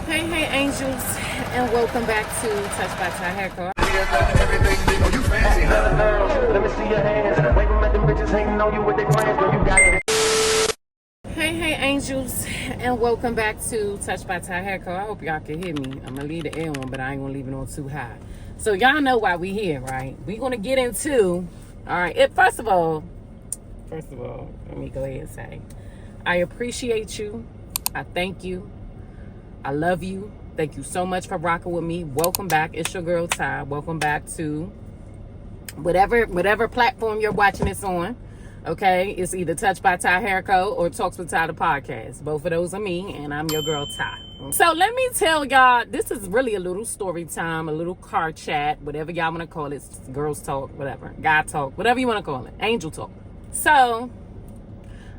Hey, Angels, and welcome back to Touch by Ty Haircut. Let me see your hands. Wave them at them bitches hanging on you with their friends. Girl, you got it. Hey, Angels, and welcome back to Touch by Ty Haircut. I hope y'all can hear me. I'm gonna leave the air on, but I ain't gonna leave it on too high. So y'all know why we here, right? We gonna get into. All right. First of all, let me go ahead and say, I appreciate you. I thank you. I love you. Thank you so much for rocking with me. Welcome back. It's your girl Ty. Welcome back to whatever platform you're watching this on. Okay, it's either Touch by Ty Haircut or TalksWitTy the podcast. Both of those are me, and I'm your girl Ty. So let me tell y'all, this is really a little story time, a little car chat, whatever y'all want to call it. Girls talk, whatever. Guy talk, whatever you want to call it. Angel talk. So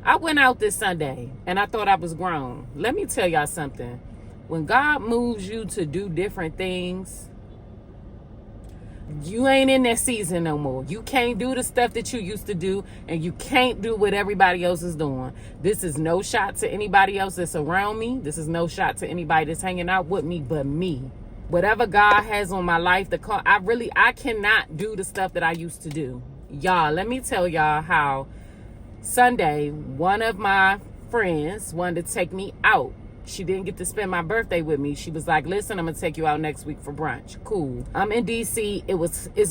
I went out this Sunday, and I thought I was grown. Let me tell y'all something. When God moves you to do different things, you ain't in that season no more. You can't do the stuff that you used to do, and you can't do what everybody else is doing. This is no shot to anybody else that's around me. This is no shot to anybody that's hanging out with me but me. Whatever God has on my life, I cannot do the stuff that I used to do. Y'all, let me tell y'all how Sunday, one of my friends wanted to take me out. She didn't get to spend my birthday with me. She was like, listen, I'm going to take you out next week for brunch. Cool. I'm in D.C.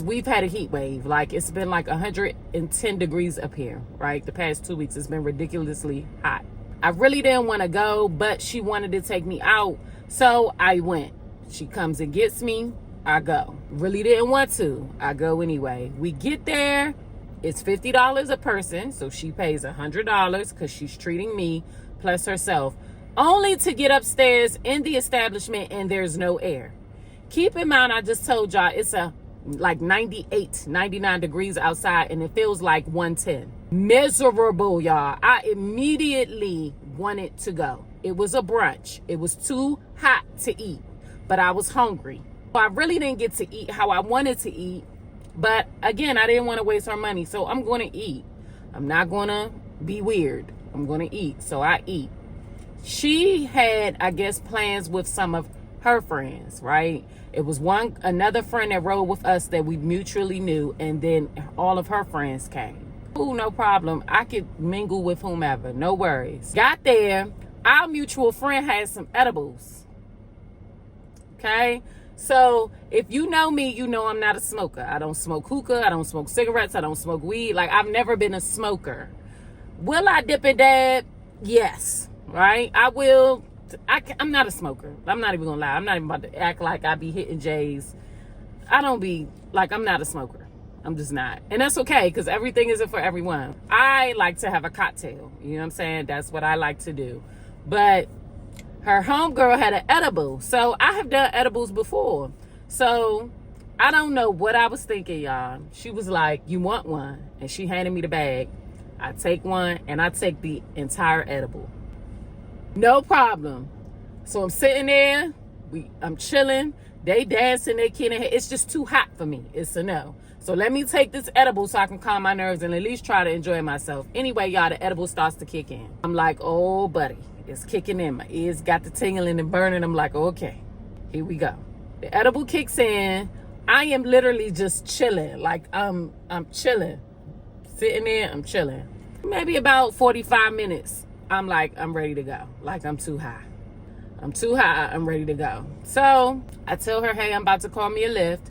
We've had a heat wave. Like, it's been like 110 degrees up here, right? The past 2 weeks, it's been ridiculously hot. I really didn't want to go, but she wanted to take me out. So I went. She comes and gets me. I go. Really didn't want to. I go anyway. We get there. It's $50 a person. So she pays $100 because she's treating me plus herself. Only to get upstairs in the establishment and there's no air. Keep in mind, I just told y'all it's like 98, 99 degrees outside and it feels like 110. Miserable, y'all. I immediately wanted to go. It was a brunch. It was too hot to eat, but I was hungry. I really didn't get to eat how I wanted to eat, but again, I didn't want to waste her money, so I'm going to eat. I'm not going to be weird. I'm going to eat, so I eat. She had, I guess, plans with some of her friends, right? It was another friend that rode with us that we mutually knew, and then all of her friends came. Ooh, no problem. I could mingle with whomever, no worries. Got there, our mutual friend had some edibles. Okay? So if you know me, you know I'm not a smoker. I don't smoke hookah, I don't smoke cigarettes, I don't smoke weed. Like, I've never been a smoker. Will I dip and dab? Yes. Right? I will. I'm not a smoker. I'm not even gonna lie. I'm not even about to act like I be hitting J's. I don't be like, I'm not a smoker. I'm just not. And that's okay, because everything isn't for everyone. I like to have a cocktail. You know what I'm saying? That's what I like to do. But her homegirl had an edible. So I have done edibles before. So I don't know what I was thinking, y'all. She was like, you want one? And she handed me the bag. I take one and I take the entire edible. No problem. So I'm sitting there. I'm chilling. They dancing. They kidding. It's just too hot for me. It's a no. So let me take this edible so I can calm my nerves and at least try to enjoy myself. Anyway, y'all, the edible starts to kick in. I'm like, oh, buddy, it's kicking in. My ears got the tingling and burning. I'm like, okay, here we go. The edible kicks in. I am literally just chilling. Like, I'm chilling. Sitting there, I'm chilling. Maybe about 45 minutes. I'm like, I'm ready to go. Like, I'm too high. I'm ready to go. So I tell her, hey, I'm about to call me a Lyft,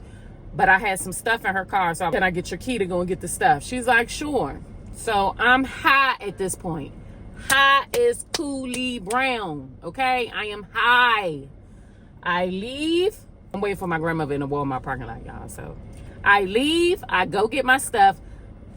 but I had some stuff in her car. So can I get your key to go and get the stuff? She's like, sure. So I'm high at this point. High as Cooley Brown. Okay. I am high. I leave. I'm waiting for my grandmother in the Walmart parking lot, y'all. So I leave. I go get my stuff.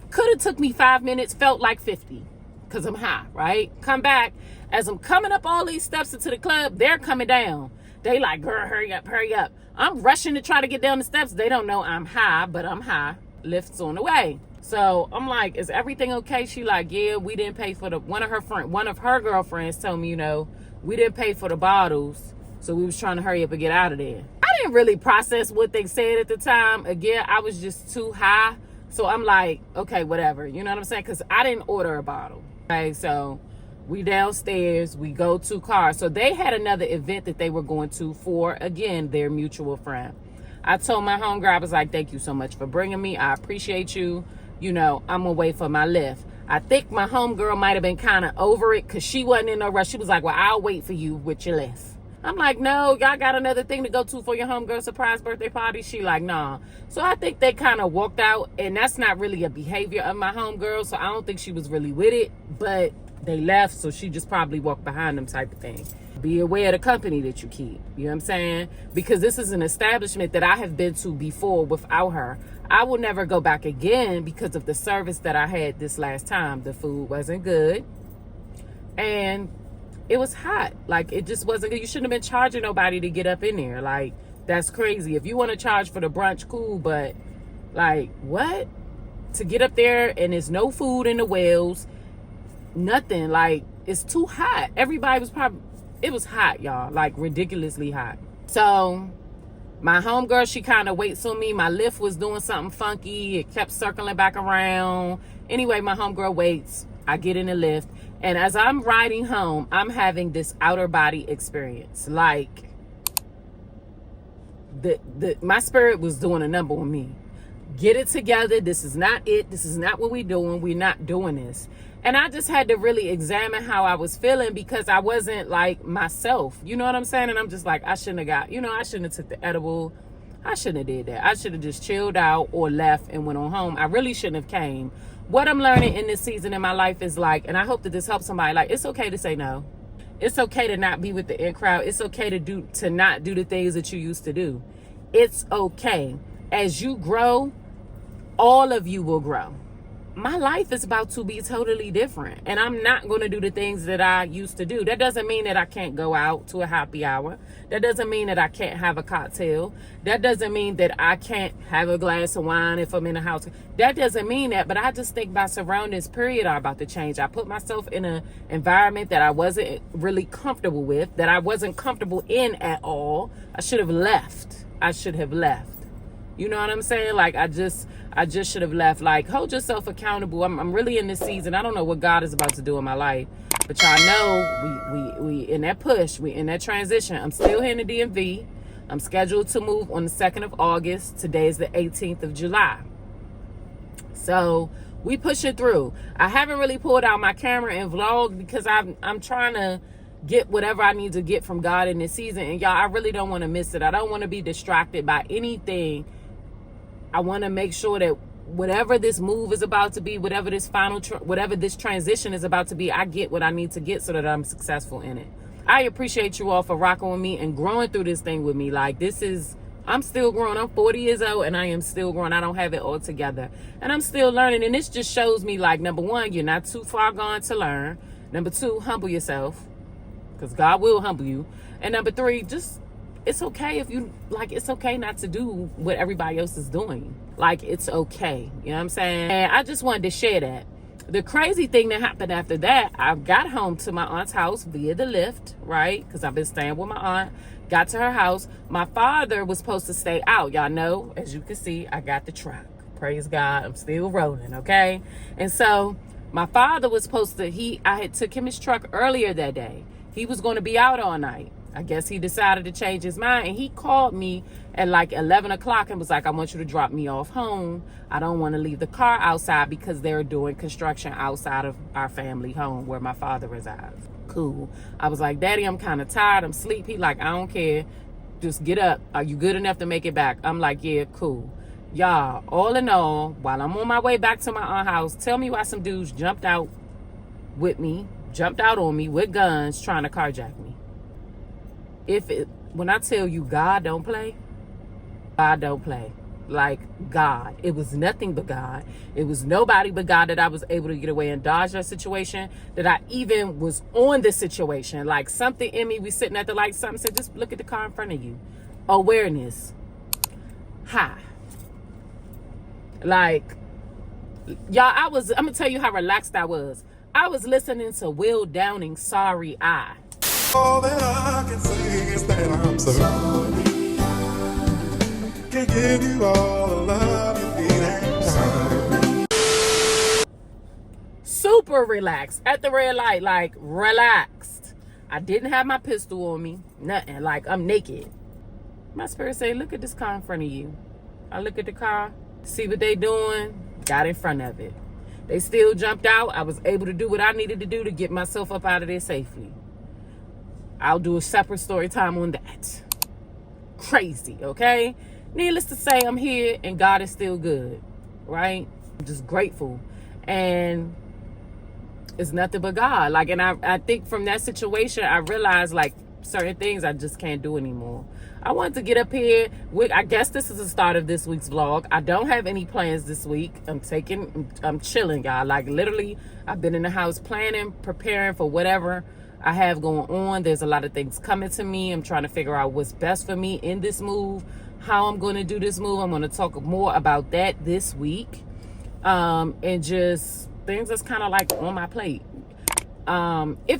Could have took me 5 minutes. Felt like 50. Because I'm high, right? Come back. As I'm coming up all these steps into the club, they're coming down. They like, girl, hurry up, hurry up. I'm rushing to try to get down the steps. They don't know I'm high, but I'm high. Lift's on the way. So I'm like, is everything okay? She like, yeah, we didn't pay for one of her girlfriends told me, we didn't pay for the bottles. So we was trying to hurry up and get out of there. I didn't really process what they said at the time. Again, I was just too high. So I'm like, okay, whatever. You know what I'm saying? Because I didn't order a bottle. Okay, so We downstairs, we go to cars. So they had another event that they were going to for, again, their mutual friend. I told my homegirl, I was like, thank you so much for bringing me. I appreciate you. You know, I'm gonna wait for my lift. I think my homegirl might have been kind of over it because she wasn't in no rush. She was like, well, I'll wait for you with your lift. I'm like, no, y'all got another thing to go to for your homegirl surprise birthday party? She like, nah. So I think they kind of walked out, and that's not really a behavior of my homegirl, so I don't think she was really with it, but they left, so she just probably walked behind them type of thing. Be aware of the company that you keep. You know what I'm saying? Because this is an establishment that I have been to before without her. I will never go back again because of the service that I had this last time. The food wasn't good. And it was hot. Like, it just wasn't good. You shouldn't have been charging nobody to get up in there. Like, that's crazy. If you want to charge for the brunch, cool. But, like, what? To get up there and there's no food in the wells. Nothing. Like, it's too hot. Everybody was probably... It was hot, y'all. Like, ridiculously hot. So, my homegirl, she kind of waits on me. My lift was doing something funky. It kept circling back around. Anyway, my homegirl waits. I get in the lift. And as I'm riding home, I'm having this outer body experience. Like, my spirit was doing a number on me. Get it together. This is not it. This is not what we're doing. We're not doing this. And I just had to really examine how I was feeling because I wasn't like myself. You know what I'm saying? And I'm just like, I shouldn't have got, I shouldn't have took the edible. I shouldn't have did that. I should have just chilled out or left and went on home. I really shouldn't have came. What I'm learning in this season in my life is like, and I hope that this helps somebody, like, it's okay to say no. It's okay to not be with the in crowd. It's okay to not do the things that you used to do. It's okay. As you grow, all of you will grow. My life is about to be totally different, and I'm not going to do the things that I used to do. That doesn't mean that I can't go out to a happy hour. That doesn't mean that I can't have a cocktail. That doesn't mean that I can't have a glass of wine if I'm in a house. That doesn't mean that, but I just think my surroundings, period, are about to change. I put myself in an environment that I wasn't really comfortable with, that I wasn't comfortable in at all. I should have left. You know what I'm saying? Like, I just should have left. Like, hold yourself accountable. I'm really in this season. I don't know what God is about to do in my life. But y'all know we in that push. We in that transition. I'm still here in the DMV. I'm scheduled to move on the 2nd of August. Today is the 18th of July. So we push it through. I haven't really pulled out my camera and vlogged because I'm trying to get whatever I need to get from God in this season. And y'all, I really don't want to miss it. I don't want to be distracted by anything. I want to make sure that whatever this move is about to be, whatever this whatever this transition is about to be, I get what I need to get so that I'm successful in it. I appreciate you all for rocking with me and growing through this thing with me. Like, I'm still growing. I'm 40 years old and I am still growing. I don't have it all together. And I'm still learning. And this just shows me, like, number one, you're not too far gone to learn. Number two, humble yourself, because God will humble you. And number three, it's okay if you, like, it's okay not to do what everybody else is doing. Like, it's okay. You know what I'm saying? And I just wanted to share that. The crazy thing that happened after that, I got home to my aunt's house via the lift, right? Because I've been staying with my aunt. Got to her house. My father was supposed to stay out. Y'all know, as you can see, I got the truck. Praise God. I'm still rolling, okay? And so my father was supposed to, I had took him his truck earlier that day. He was going to be out all night. I guess he decided to change his mind, and he called me at like 11 o'clock and was like, I want you to drop me off home. I don't want to leave the car outside because they're doing construction outside of our family home where my father resides. Cool. I was like, Daddy, I'm kind of tired. I'm sleepy. Like, I don't care. Just get up. Are you good enough to make it back? I'm like, yeah, cool. Y'all, all in all, while I'm on my way back to my aunt's house, tell me why some dudes jumped out on me with guns trying to carjack me. When I tell you God don't play, God don't play. Like, God. It was nothing but God. It was nobody but God that I was able to get away and dodge that situation, that I even was on the situation. Like, something in me, we sitting at the light, something said, just look at the car in front of you. Awareness. Hi. Like, y'all, I'm going to tell you how relaxed I was. I was listening to Will Downing's Sorry I. All that I can say is that I'm sorry. Can't give you all the love you need and time. Super super relaxed at the red light, like relaxed. I didn't have my pistol on me, nothing. Like, I'm naked. My spirit say, look at this car in front of you. I look at the car, see what they doing, got in front of it. They still jumped out. I was able to do what I needed to do to get myself up out of there safely. I'll do a separate story time on that. Crazy, okay? Needless to say, I'm here and God is still good, right? I'm just grateful. And it's nothing but God. Like, and I think from that situation, I realized, like, certain things I just can't do anymore. I wanted to get up here. I guess this is the start of this week's vlog. I don't have any plans this week. I'm chilling, y'all. Like, literally, I've been in the house planning, preparing for whatever I have going on. There's a lot of things coming to me. I'm trying to figure out what's best for me in this move, how I'm going to do this move. I'm going to talk more about that this week. And just things that's kind of like on my plate. If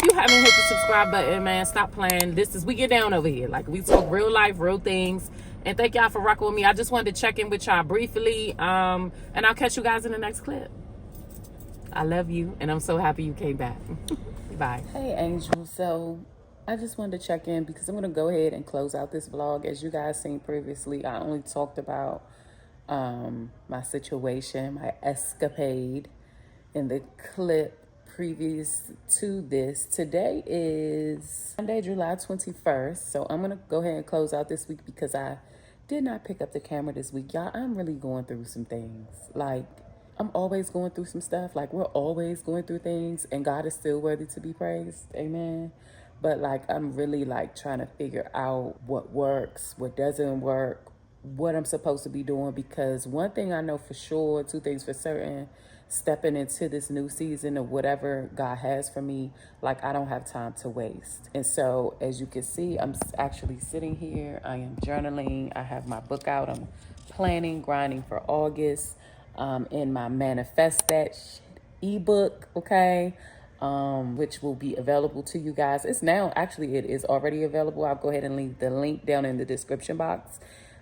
you haven't hit the subscribe button, man, stop playing. We get down over here. Like, we talk real life, real things. And thank y'all for rocking with me. I just wanted to check in with y'all briefly. And I'll catch you guys in the next clip. I love you, and I'm so happy you came back. Bye. Hey, Angel. So I just wanted to check in because I'm going to go ahead and close out this vlog. As you guys seen previously, I only talked about my situation, my escapade in the clip previous to this. Today is Monday, July 21st. So I'm going to go ahead and close out this week because I did not pick up the camera this week. Y'all, I'm really going through some things. Like, I'm always going through some stuff. Like, we're always going through things, and God is still worthy to be praised. Amen. But, like, I'm really, like, trying to figure out what works, what doesn't work, what I'm supposed to be doing. Because one thing I know for sure, two things for certain, stepping into this new season of whatever God has for me, like, I don't have time to waste. And so, as you can see, I'm actually sitting here. I am journaling. I have my book out. I'm planning, grinding for August. In my Manifest That Shit ebook, okay, which will be available to you guys. It is already available. I'll go ahead and leave the link down in the description box.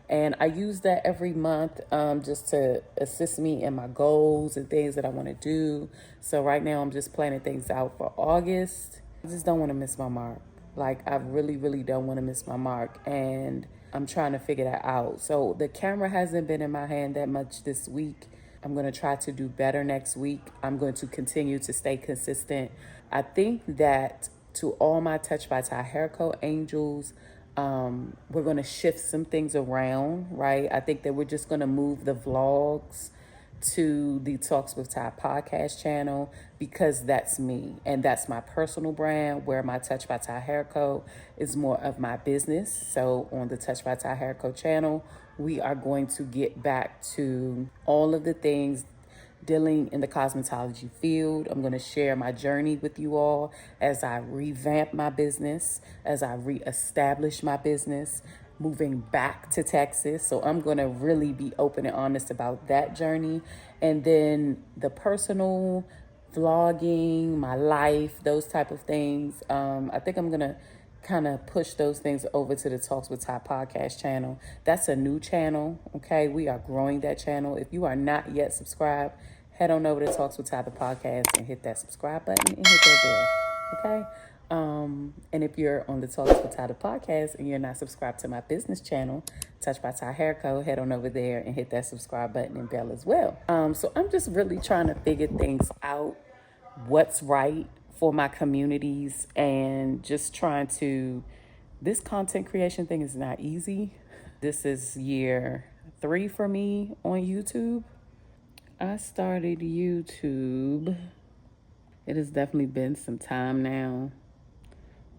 And I use that every month just to assist me in my goals and things that I want to do. So right now I'm just planning things out for August. I just don't want to miss my mark. Like, I really, really don't want to miss my mark. And I'm trying to figure that out. So the camera hasn't been in my hand that much this week. I'm going to try to do better next week. I'm going to continue to stay consistent. I think that to all my Touch by Ty hair coat angels, we're going to shift some things around, right? I think that we're just going to move the vlogs to the Talks with Ty podcast channel because that's me and that's my personal brand, where my Touch by Ty hair coat is more of my business. So on the Touch by Ty hair coat channel, we are going to get back to all of the things dealing in the cosmetology field. I'm going to share my journey with you all as I revamp my business, as I reestablish my business, moving back to Texas. So I'm going to really be open and honest about that journey. And then the personal vlogging, my life, those type of things. I think I'm going to kind of push those things over to the Talks with Ty podcast channel. That's a new channel, okay? We are growing that channel. If you are not yet subscribed, head on over to Talks with Ty the podcast and hit that subscribe button and hit that bell, okay? And if you're on the Talks with Ty the podcast and you're not subscribed to my business channel, Touch by Ty Hair Co., head on over there and hit that subscribe button and bell as well. So I'm just really trying to figure things out, what's right for my communities, and just trying to, this content creation thing is not easy. This is year 3 for me on YouTube. I started YouTube. It has definitely been some time now.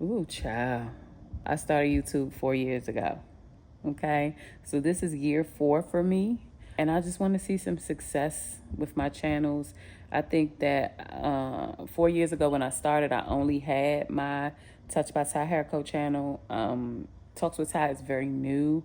Ooh, child. I started YouTube 4 years ago. Okay. So this is year 4 for me. And I just want to see some success with my channels. I think that 4 years ago when I started, I only had my Touch by Ty Hair Co. channel. Talks with Ty is very new.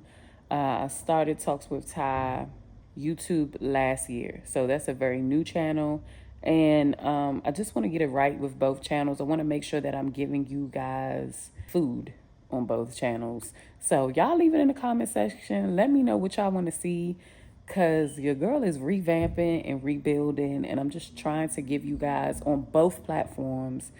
I started Talks with Ty YouTube last year. So that's a very new channel. And I just want to get it right with both channels. I want to make sure that I'm giving you guys food on both channels. So y'all leave it in the comment section. Let me know what y'all want to see. because your girl is revamping and rebuilding, and I'm just trying to give you guys on both platforms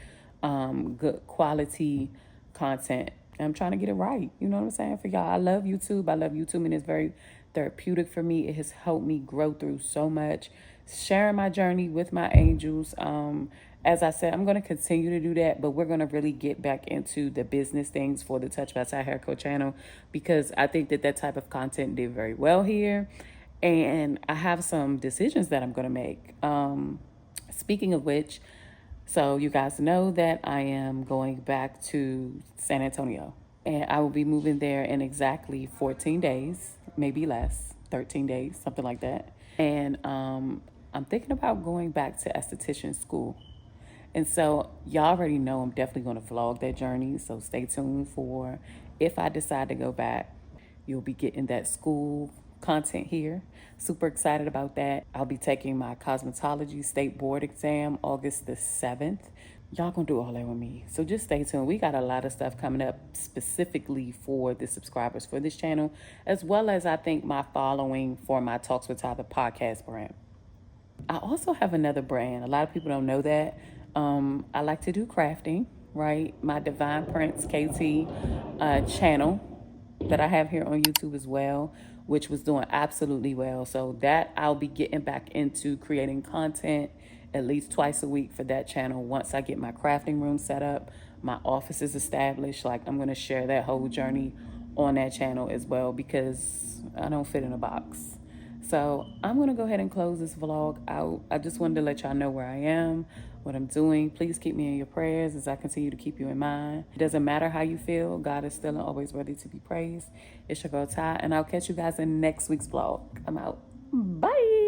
good quality content. I'm trying to get it right. You know what I'm saying? For y'all, I love YouTube. I love YouTube, and it's very therapeutic for me. It has helped me grow through so much. Sharing my journey with my angels. As I said, I'm going to continue to do that, but we're going to really get back into the business things for the Touch by Ty Hair Co channel, because I think that type of content did very well here. And I have some decisions that I'm going to make. Speaking of which, so you guys know that I am going back to San Antonio, and I will be moving there in exactly 14 days, maybe less, 13 days, something like that. And I'm thinking about going back to esthetician school. And so y'all already know I'm definitely going to vlog that journey. So stay tuned for if I decide to go back. You'll be getting that school content here. Super excited about that. I'll be taking my cosmetology state board exam August the 7th. Y'all gonna do all that with me. So just stay tuned. We got a lot of stuff coming up specifically for the subscribers for this channel, as well as I think my following for my Talks with Ty, the podcast brand. I also have another brand. A lot of people don't know that. I like to do crafting, right? My Divine Prince KT channel that I have here on YouTube as well, which was doing absolutely well. So that I'll be getting back into creating content at least twice a week for that channel. Once I get my crafting room set up, my office is established, like I'm going to share that whole journey on that channel as well, because I don't fit in a box. So I'm going to go ahead and close this vlog out. I just wanted to let y'all know where I am, what I'm doing. Please keep me in your prayers as I continue to keep you in mind. It doesn't matter how you feel. God is still and always worthy to be praised. It's your girl Ty, and I'll catch you guys in next week's vlog. I'm out. Bye.